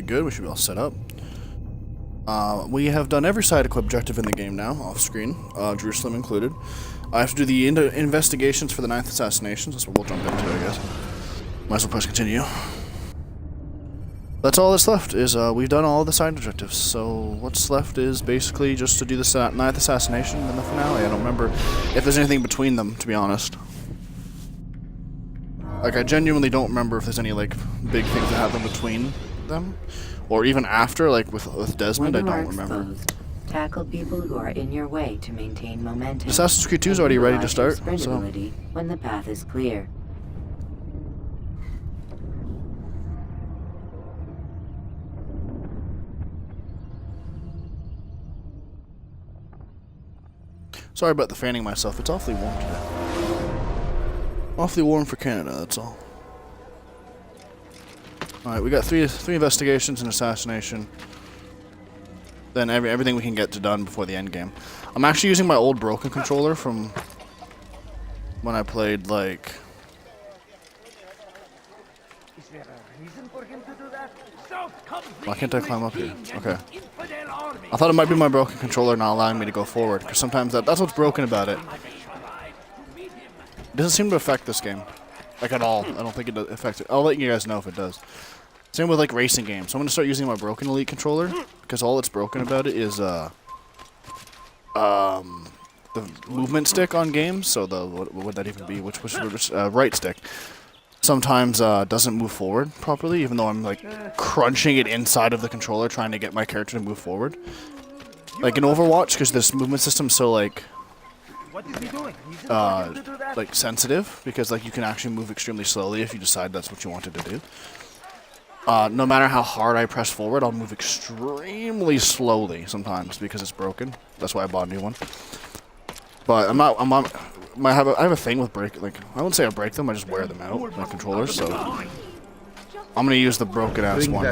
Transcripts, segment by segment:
good. We should be all set up. We have done every side objective in the game now, off screen, Jerusalem included. I have to do the investigations for the 9th assassinations. That's what we'll jump into, I guess. Might as well press continue. That's all that's left, is we've done all the side objectives. So what's left is basically just to do the 9th assassination and the finale. I don't remember if there's anything between them, to be honest. Like, I genuinely don't remember if there's any, like, big things that happen between them. Or even after, like, with Desmond, I don't remember. Tackle people who are in your way to maintain momentum. Assassin's Creed 2 is already ready to start, so... when the path is clear. Sorry about the fanning myself. It's awfully warm today. Awfully warm for Canada, that's all. Alright, we got three investigations and assassination. Then everything we can get done before the end game. I'm actually using my old broken controller from when I played, like... Why can't I climb up here? Okay. I thought it might be my broken controller not allowing me to go forward, because sometimes that's what's broken about it. It doesn't seem to affect this game, like, at all. I don't think it affects it. I'll let you guys know if it does. Same with, like, racing games. So I'm going to start using my broken Elite controller, because all that's broken about it is, the movement stick on games. So what would that even be? Which right stick. Sometimes doesn't move forward properly, even though I'm, like, crunching it inside of the controller trying to get my character to move forward. Like in Overwatch, because this movement system's so, like, like, sensitive, because, like, you can actually move extremely slowly if you decide that's what you wanted to do. No matter how hard I press forward, I'll move extremely slowly sometimes because it's broken. That's why I bought a new one. But I have a thing with I wouldn't say I break them, I just wear them out, my controllers, so I'm gonna use the broken ass one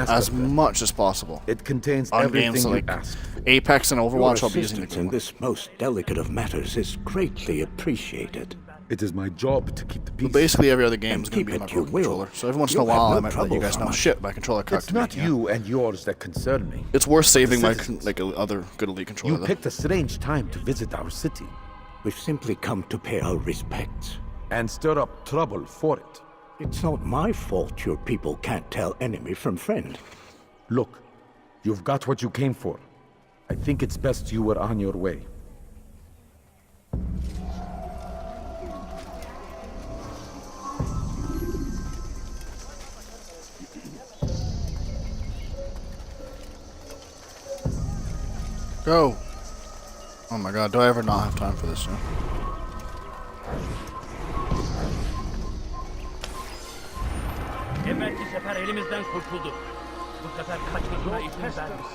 as much as possible. It contains on everything games like you asked. Apex and Overwatch. I'll be using the in this most delicate of matters is greatly appreciated. It is my job to keep the peace. But basically every other game is gonna keep be on my it you broken will. controller. So every once in a while I might let you guys know, shit, my controller cracked. It's not you and yours that concern me. It's worth saving my other good Elite controller. You picked a strange time to visit our city. We've simply come to pay our respects. And stir up trouble for it. It's not my fault your people can't tell enemy from friend. Look, you've got what you came for. I think it's best you were on your way. Go! Oh my god, do I ever not have time for this now?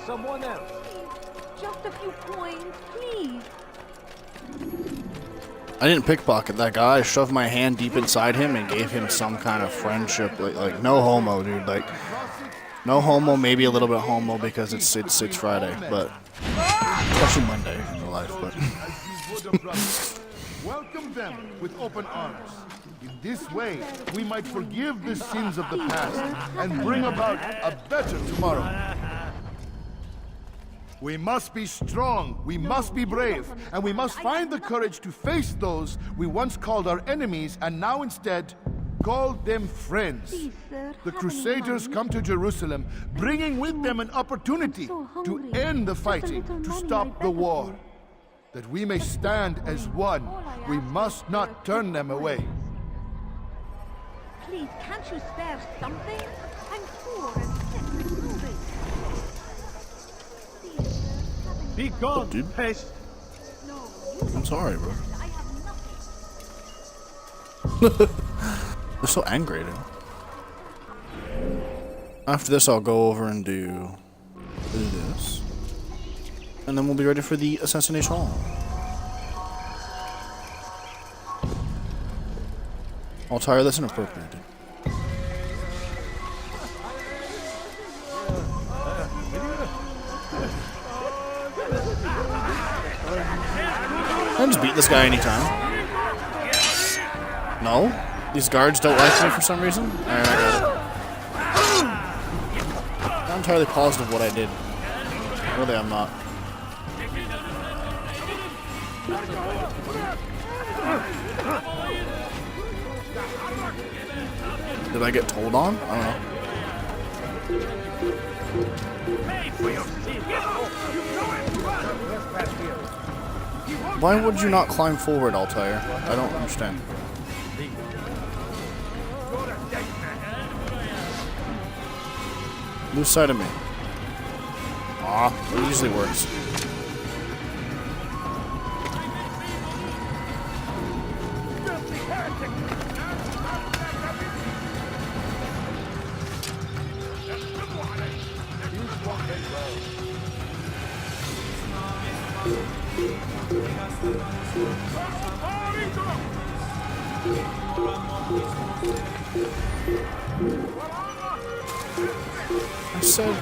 Someone else. Just a few coins, please. I didn't pickpocket that guy. I shoved my hand deep inside him and gave him some kind of friendship. Like no homo, dude. Like, no homo, maybe a little bit homo because it's Friday, but especially Monday in real life. But welcome them with open arms. In this way, we might forgive the sins of the past and bring about a better tomorrow. We must be strong, we must be brave, and we must find the courage to face those we once called our enemies and now instead call them friends. The Crusaders come to Jerusalem, bringing with them an opportunity to end the fighting, to stop the war. That we may stand as one, we must not turn them away. Please, can't you spare something? I'm poor and sick and hungry. Be gone, dude. pest! I'm sorry, bro. I have nothing. They're so angry, dude. After this, I'll go over and do this. And then we'll be ready for the Assassination Hall. I'll tire this inappropriate, dude. I can just beat this guy anytime. No? These guards don't like me for some reason? Alright, I got it. entirely positive what I did. Really, I'm not. Did I get told on? I don't know. Why would you not climb forward, Altair? I don't understand. Lose sight of me. It usually works. I said...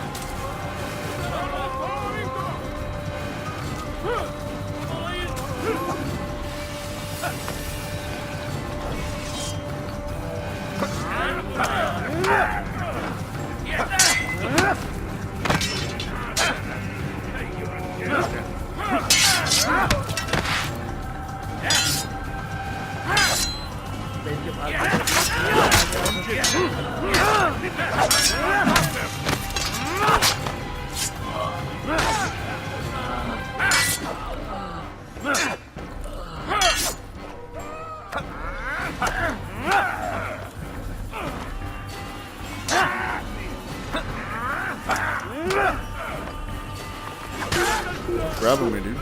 Grabbing me, dude.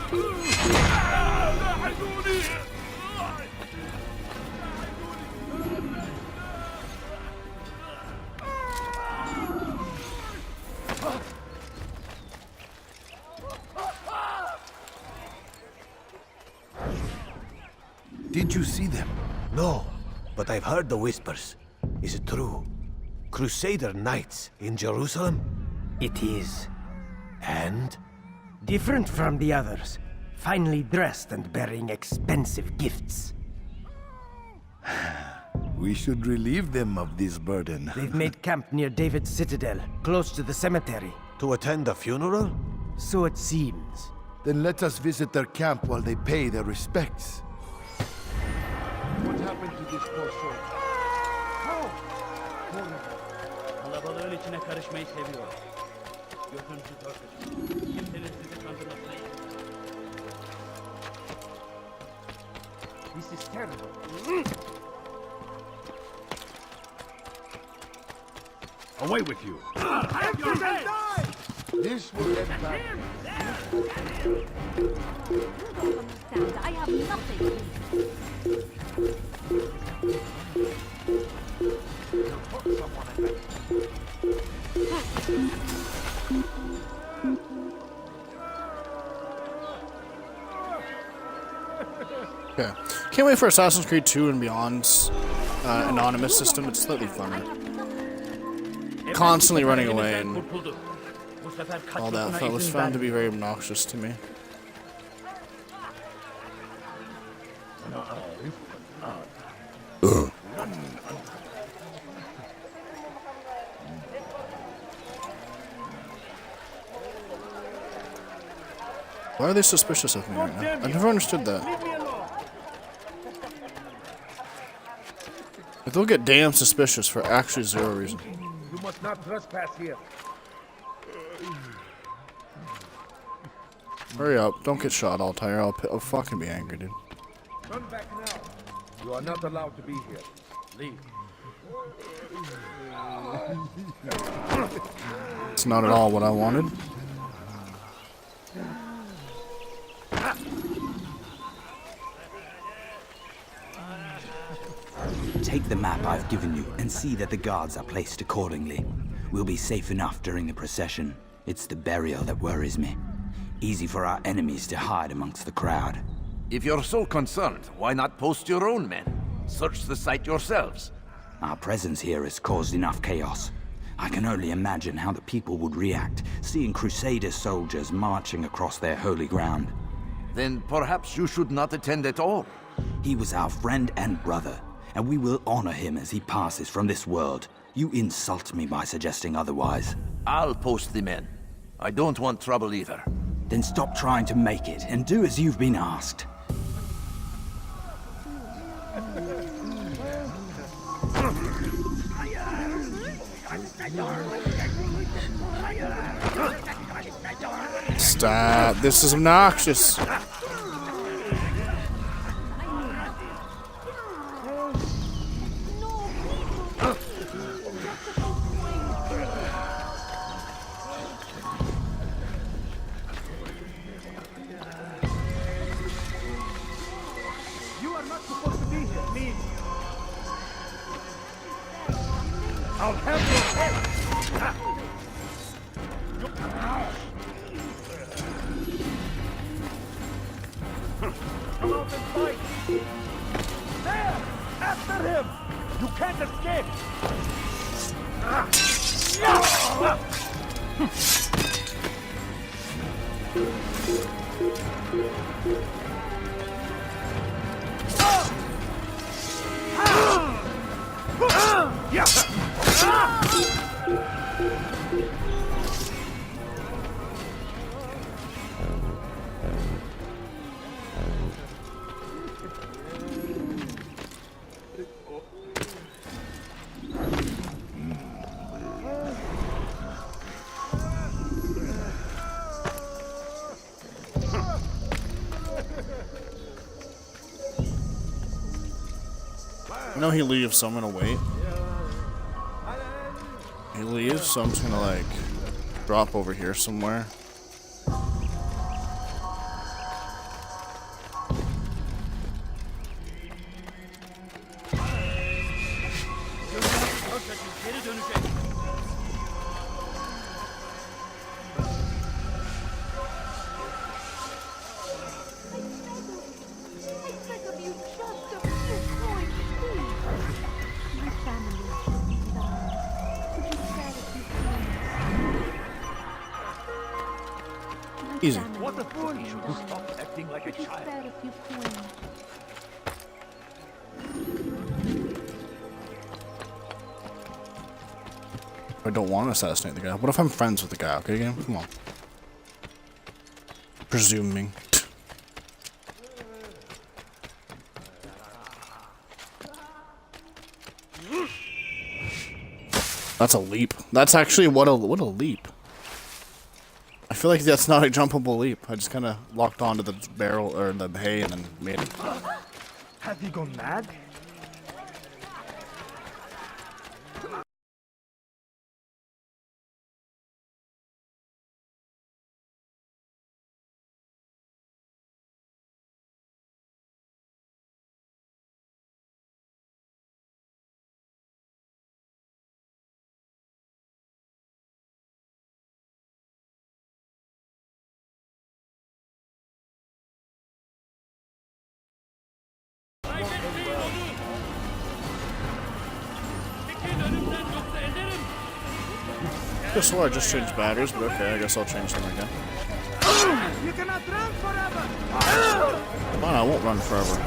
Did you see them? No, but I've heard the whispers. Is it true? Crusader knights in Jerusalem? It is. And? Different from the others. Finely dressed and bearing expensive gifts. We should relieve them of this burden. They've made camp near David's citadel, close to the cemetery. To attend a funeral? So it seems. Then let us visit their camp while they pay their respects. What happened to this poor soul? Kalabalığın içine karışmayı seviyor. Gözünüzü dört. Kimsenin sizi kandırmasına izin vermeyin. This is terrible. Away with you! This will end badly. You don't understand. I have nothing. Okay. Can't wait for Assassin's Creed 2 and Beyond's anonymous system. It's slightly funner. Constantly running away and all that was found to be very obnoxious to me. Why are they suspicious of me right now? I never understood that. Like, they'll get damn suspicious for actually zero reason. You must not trespass here. Hurry up. Don't get shot, Altair. I'll fucking be angry, dude. Turn back now. You are not allowed to be here. Leave. It's not at all what I wanted. Take the map I've given you and see that the guards are placed accordingly. We'll be safe enough during the procession. It's the burial that worries me. Easy for our enemies to hide amongst the crowd. If you're so concerned, why not post your own men? Search the site yourselves. Our presence here has caused enough chaos. I can only imagine how the people would react, seeing Crusader soldiers marching across their holy ground. Then perhaps you should not attend at all. He was our friend and brother, and we will honor him as he passes from this world. You insult me by suggesting otherwise. I'll post the men. I don't want trouble either. Then stop trying to make it and do as you've been asked. Stop. This is obnoxious. You are not supposed to be here, leave. I'll have your head. Come out and fight! There! After him! You can't escape! I know he leaves, so I'm gonna wait. He leaves, so I'm just gonna like drop over here somewhere. Geri dönecek. Easy. What a fool! You should stop acting like a child. I don't want to assassinate the guy. What if I'm friends with the guy? Okay, game? Come on. Presuming. That's a leap. That's actually what a leap. I feel like that's not a jumpable leap. I just kind of locked onto the barrel or the hay and then made it. Have you gone mad? I swore I just changed batteries, but okay, I guess I'll change them again. You cannot run forever! Fine, I won't run forever.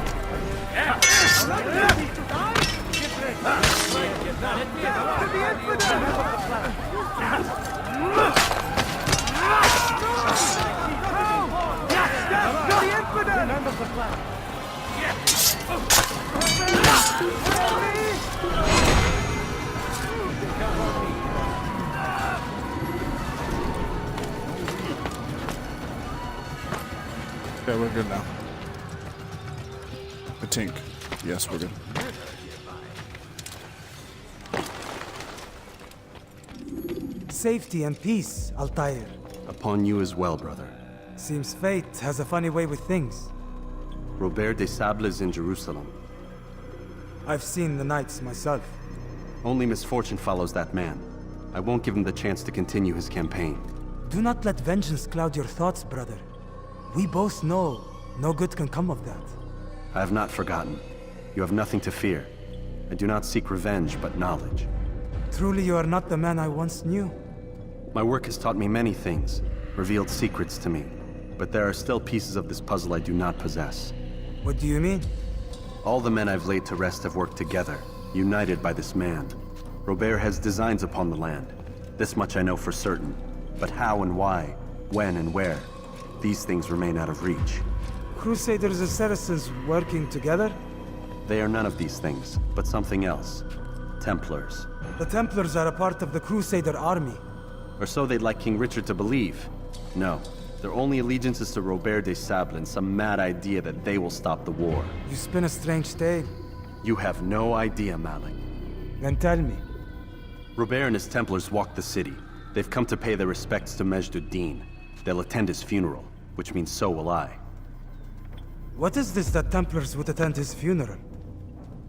Okay, we're good now. I think. Yes, we're good. Safety and peace, Altair. Upon you as well, brother. Seems fate has a funny way with things. Robert de Sable is in Jerusalem. I've seen the knights myself. Only misfortune follows that man. I won't give him the chance to continue his campaign. Do not let vengeance cloud your thoughts, brother. We both know no good can come of that. I have not forgotten. You have nothing to fear. I do not seek revenge, but knowledge. Truly, you are not the man I once knew. My work has taught me many things, revealed secrets to me. But there are still pieces of this puzzle I do not possess. What do you mean? All the men I've laid to rest have worked together, united by this man. Robert has designs upon the land. This much I know for certain. But how and why, when and where, these things remain out of reach. Crusaders and Saracens working together? They are none of these things, but something else. Templars. The Templars are a part of the Crusader army. Or so they'd like King Richard to believe. No, their only allegiance is to Robert de Sable and some mad idea that they will stop the war. You spin a strange tale. You have no idea, Malik. Then tell me. Robert and his Templars walk the city. They've come to pay their respects to Majd ad-Din. They'll attend his funeral, which means so will I. What is this that Templars would attend his funeral?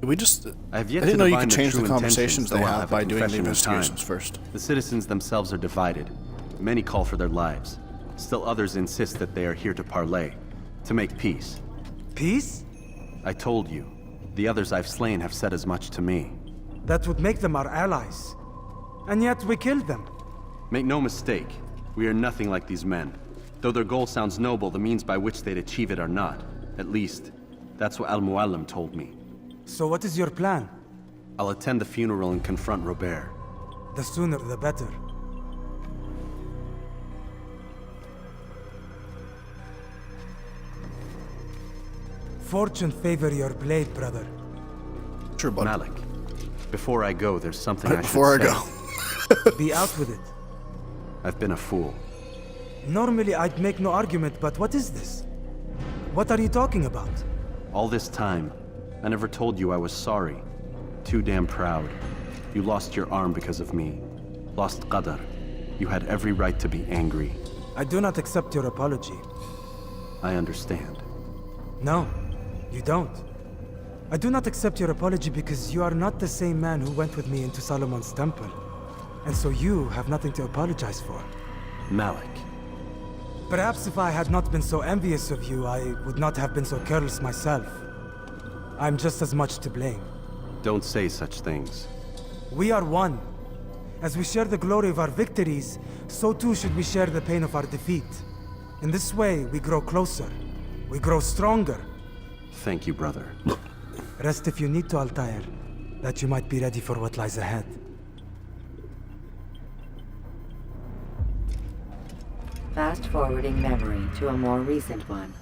We just... I have yet I didn't to know you divine could their change the true conversations intentions, they though I'll have a by doing the confession in time. investigations first. The citizens themselves are divided. Many call for their lives. Still others insist that they are here to parley, to make peace. Peace? I told you. The others I've slain have said as much to me. That would make them our allies. And yet we killed them. Make no mistake, we are nothing like these men. Though their goal sounds noble, the means by which they'd achieve it are not. At least, that's what Al-Mualim told me. So what is your plan? I'll attend the funeral and confront Robert. The sooner the better. Fortune favor your blade, brother. Sure, bud. Malik, before I go, there's something I should Before I say. go. Be out with it. I've been a fool. Normally I'd make no argument, but what is this? What are you talking about? All this time, I never told you I was sorry. Too damn proud. You lost your arm because of me. Lost Qadar. You had every right to be angry. I do not accept your apology. I understand. No, you don't. I do not accept your apology because you are not the same man who went with me into Solomon's temple. And so you have nothing to apologize for. Malik. Perhaps if I had not been so envious of you, I would not have been so careless myself. I'm just as much to blame. Don't say such things. We are one. As we share the glory of our victories, so too should we share the pain of our defeat. In this way, we grow closer. We grow stronger. Thank you, brother. Rest if you need to, Altair, that you might be ready for what lies ahead. Fast-forwarding memory to a more recent one.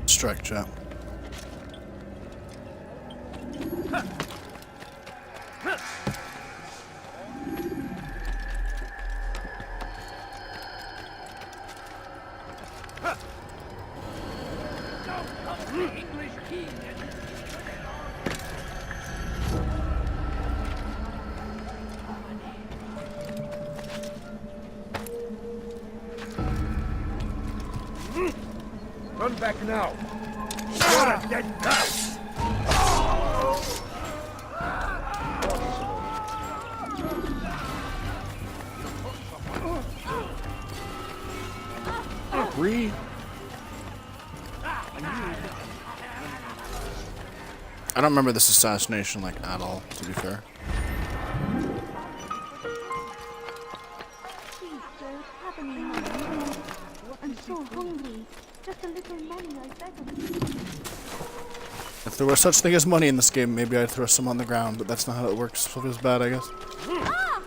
Strike chat. Run back now. You're a dead mouse. I don't remember this assassination like at all, to be fair. I'm so hungry. Just a little money, I beg of you. If there was such thing as money in this game, maybe I'd throw some on the ground, but that's not how it works, so it feels bad, I guess. Ah!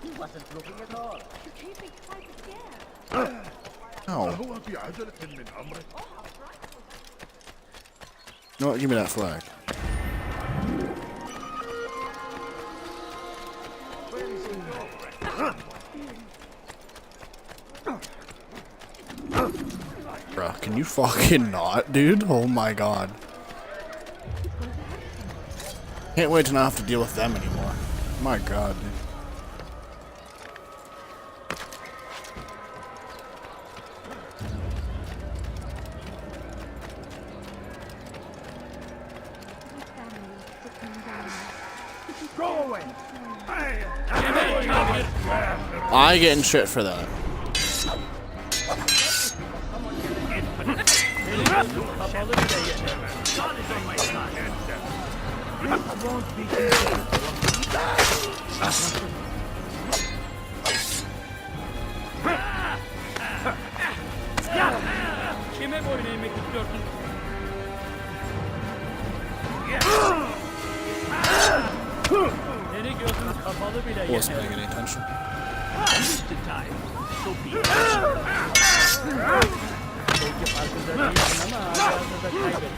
He wasn't looking at all. You keep me quite scared. No. You know what? Give me that flag. Bruh, can you fucking not, dude? Oh my god. Can't wait to not have to deal with them anymore. My god, dude. Go away. I getting shit for that. Kime boyun eğmek istiyorsun? Seni gözün kapalı bile yeter. Wasn't paying any attention. Belki farkında değilsin ama hala da kaybettin.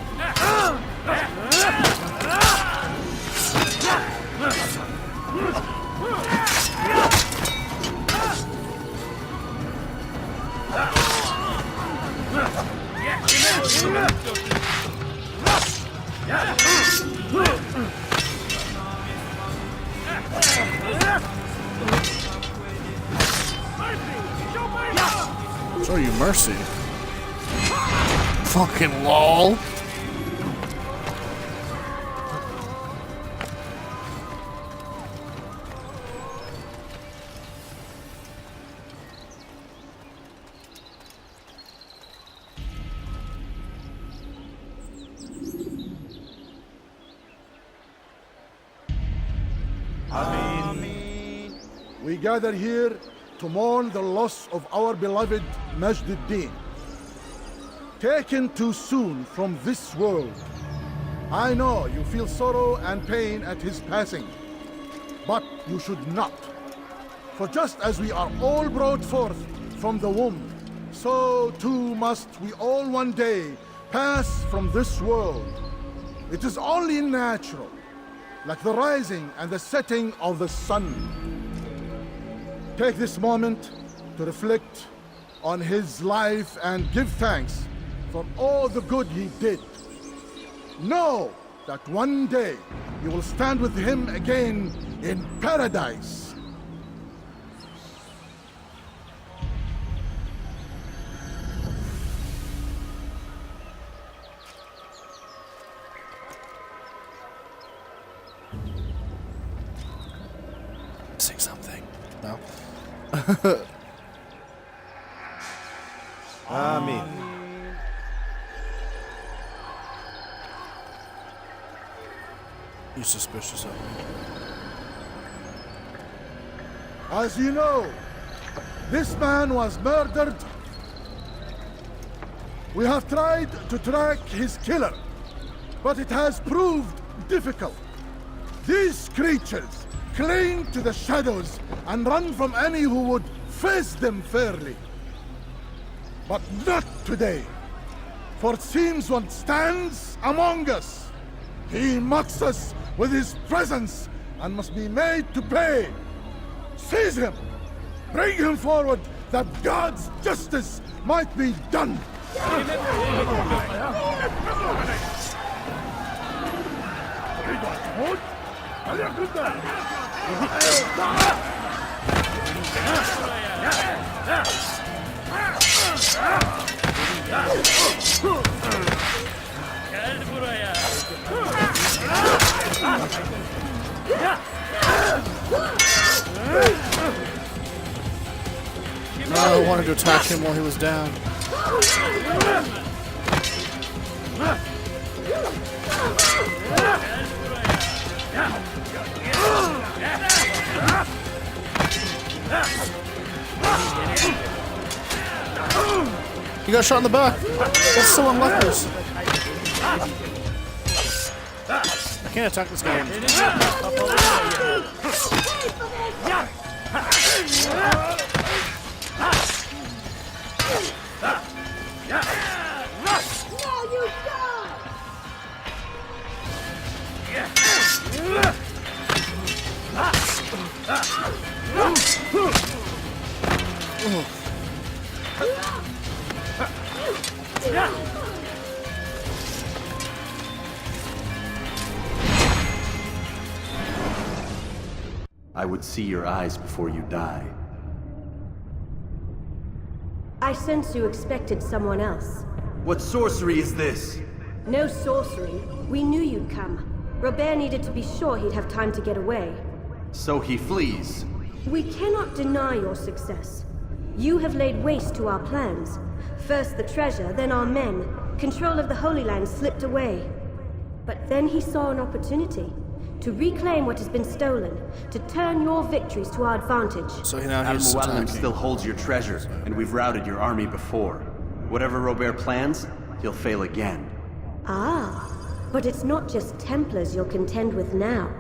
Show you mercy. Fucking lol. We gather here to mourn the loss of our beloved Majd-ud-Din. Taken too soon from this world. I know you feel sorrow and pain at his passing, but you should not. For just as we are all brought forth from the womb, so too must we all one day pass from this world. It is only natural, like the rising and the setting of the sun. Take this moment to reflect on his life and give thanks for all the good he did. Know that one day you will stand with him again in paradise. Sing something. No? Amen. You suspicious of me? As you know, this man was murdered. We have tried to track his killer, but it has proved difficult. These creatures cling to the shadows and run from any who would face them fairly. But not today, for it seems one stands among us. He mocks us with his presence and must be made to pay. Seize him! Bring him forward that God's justice might be done! Gel buraya. No, I wanted to attack him while he was down. He got shot in the back. That's so unlucky. I can't attack this guy. I would see your eyes before you die. I sense you expected someone else. What sorcery is this? No sorcery. We knew you'd come. Robert needed to be sure he'd have time to get away. So he flees. We cannot deny your success. You have laid waste to our plans. First the treasure, then our men. Control of the Holy Land slipped away. But then he saw an opportunity. To reclaim what has been stolen, to turn your victories to our advantage. So now he's Al-Mualim attacking. still holds your treasure, and we've routed your army before. Whatever Robert plans, he'll fail again. Ah, but it's not just Templars you'll contend with now.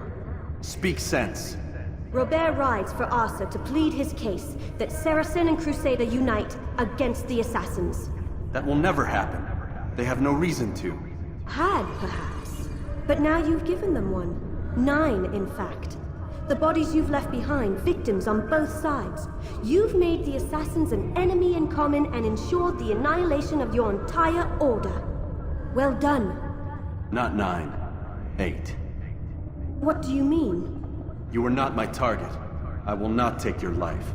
Speak sense. Robert rides for Arthur to plead his case that Saracen and Crusader unite against the Assassins. That will never happen. They have no reason to. Had, perhaps. But now you've given them one. 9, in fact. The bodies you've left behind, victims on both sides. You've made the Assassins an enemy in common and ensured the annihilation of your entire order. Well done. Not 9. 8. What do you mean? You are not my target. I will not take your life.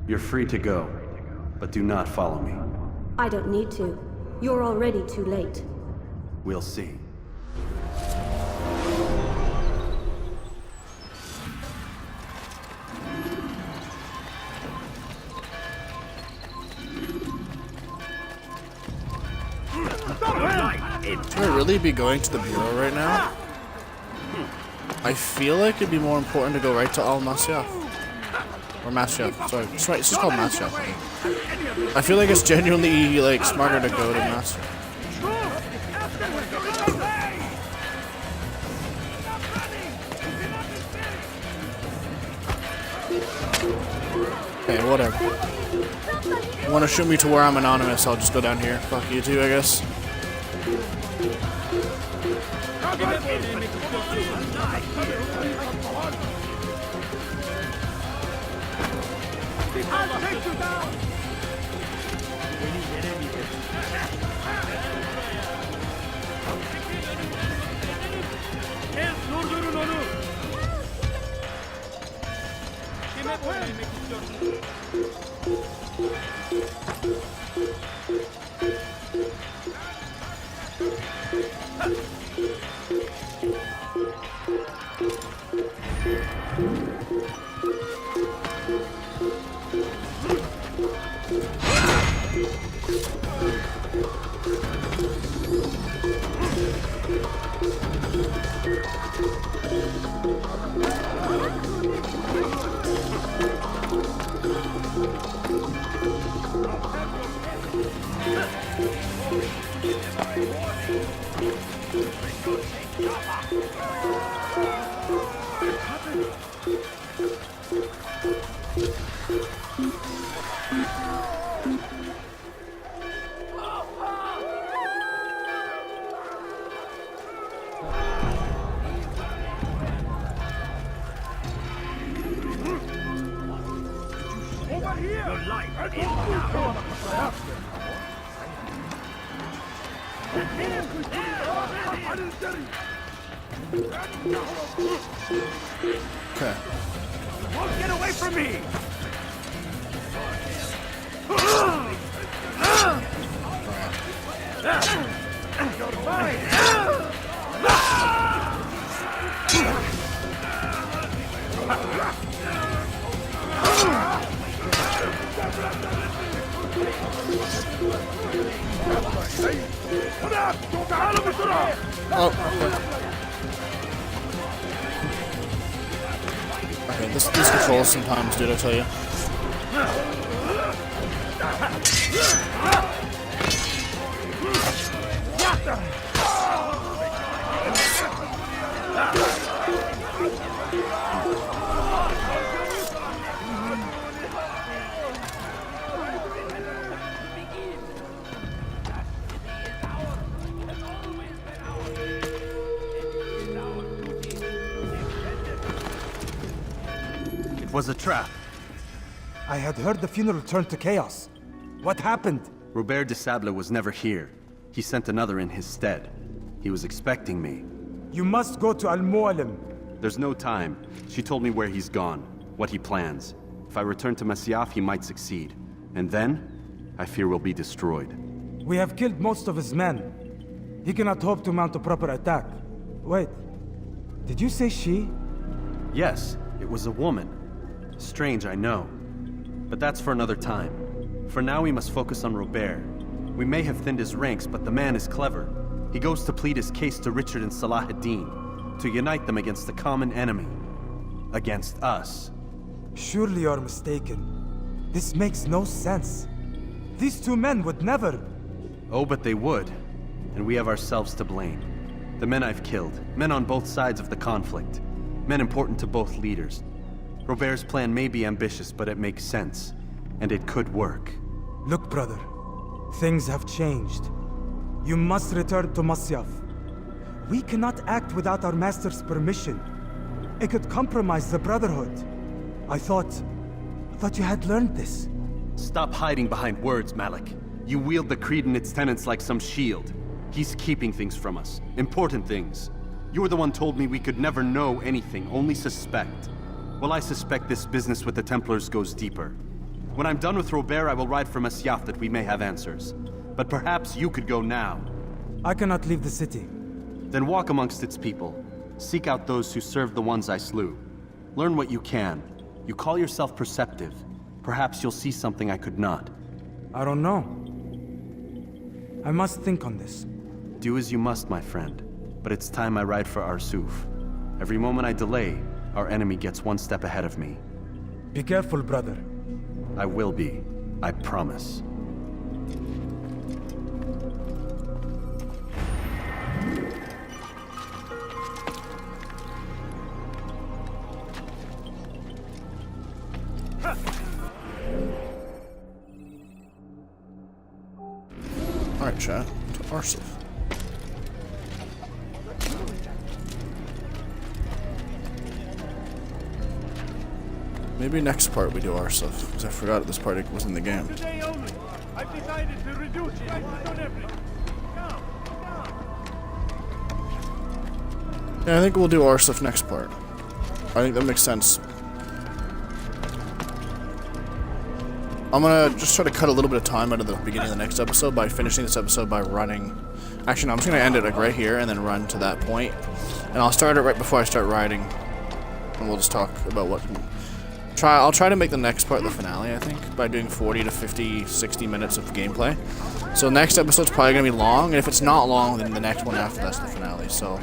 You're free to go, but do not follow me. I don't need to. You're already too late. We'll see. Should I really be going to the Bureau right now? I feel like it'd be more important to go right to Al Masyaf. Or Masyaf, sorry. It's just called Masyaf. I feel like it's genuinely like smarter to go to Masyaf. Okay, whatever. You wanna shoot me to where I'm anonymous, I'll just go down here. Fuck you too, I guess. I'll take you down! Durdurun onu! Kime koymak istiyorsun? Okay. Get away from me! Oh, okay, these controls sometimes, dude, I tell you. Was a trap. I had heard the funeral turned to chaos. What happened? Robert de Sable was never here. He sent another in his stead. He was expecting me. You must go to Al-Mu'alim. There's no time. She told me where he's gone, what he plans. If I return to Masyaf, he might succeed. And then, I fear we'll be destroyed. We have killed most of his men. He cannot hope to mount a proper attack. Wait, did you say she? Yes, it was a woman. Strange, I know. But that's for another time. For now, we must focus on Robert. We may have thinned his ranks, but the man is clever. He goes to plead his case to Richard and Salah ad-Din, to unite them against the common enemy. Against us. Surely you're mistaken. This makes no sense. These two men would never... Oh, but they would. And we have ourselves to blame. The men I've killed, men on both sides of the conflict, men important to both leaders. Robert's plan may be ambitious, but it makes sense. And it could work. Look, brother. Things have changed. You must return to Masyaf. We cannot act without our master's permission. It could compromise the Brotherhood. I thought you had learned this. Stop hiding behind words, Malik. You wield the Creed and its tenets like some shield. He's keeping things from us. Important things. You were the one told me we could never know anything, only suspect. Well, I suspect this business with the Templars goes deeper. When I'm done with Robert, I will ride for Masyaf that we may have answers. But perhaps you could go now. I cannot leave the city. Then walk amongst its people. Seek out those who served the ones I slew. Learn what you can. You call yourself perceptive. Perhaps you'll see something I could not. I don't know. I must think on this. Do as you must, my friend. But it's time I ride for Arsuf. Every moment I delay, our enemy gets one step ahead of me. Be careful, brother. I will be. I promise. Alright, chat. To Arsuf. Maybe next part we do Arsuf, because I forgot this part was in the game. Today only, I've decided to reduce prices on everything. Yeah, I think we'll do Arsuf next part. I think that makes sense. I'm gonna just try to cut a little bit of time out of the beginning of the next episode by finishing this episode by running. Actually, no, I'm just gonna end it like right here and then run to that point. And I'll start it right before I start riding. And we'll just talk about what... I'll try to make the next part the finale, I think, by doing 40 to 50, 60 minutes of gameplay. So next episode's probably gonna be long, and if it's not long, then the next one after that's the finale. So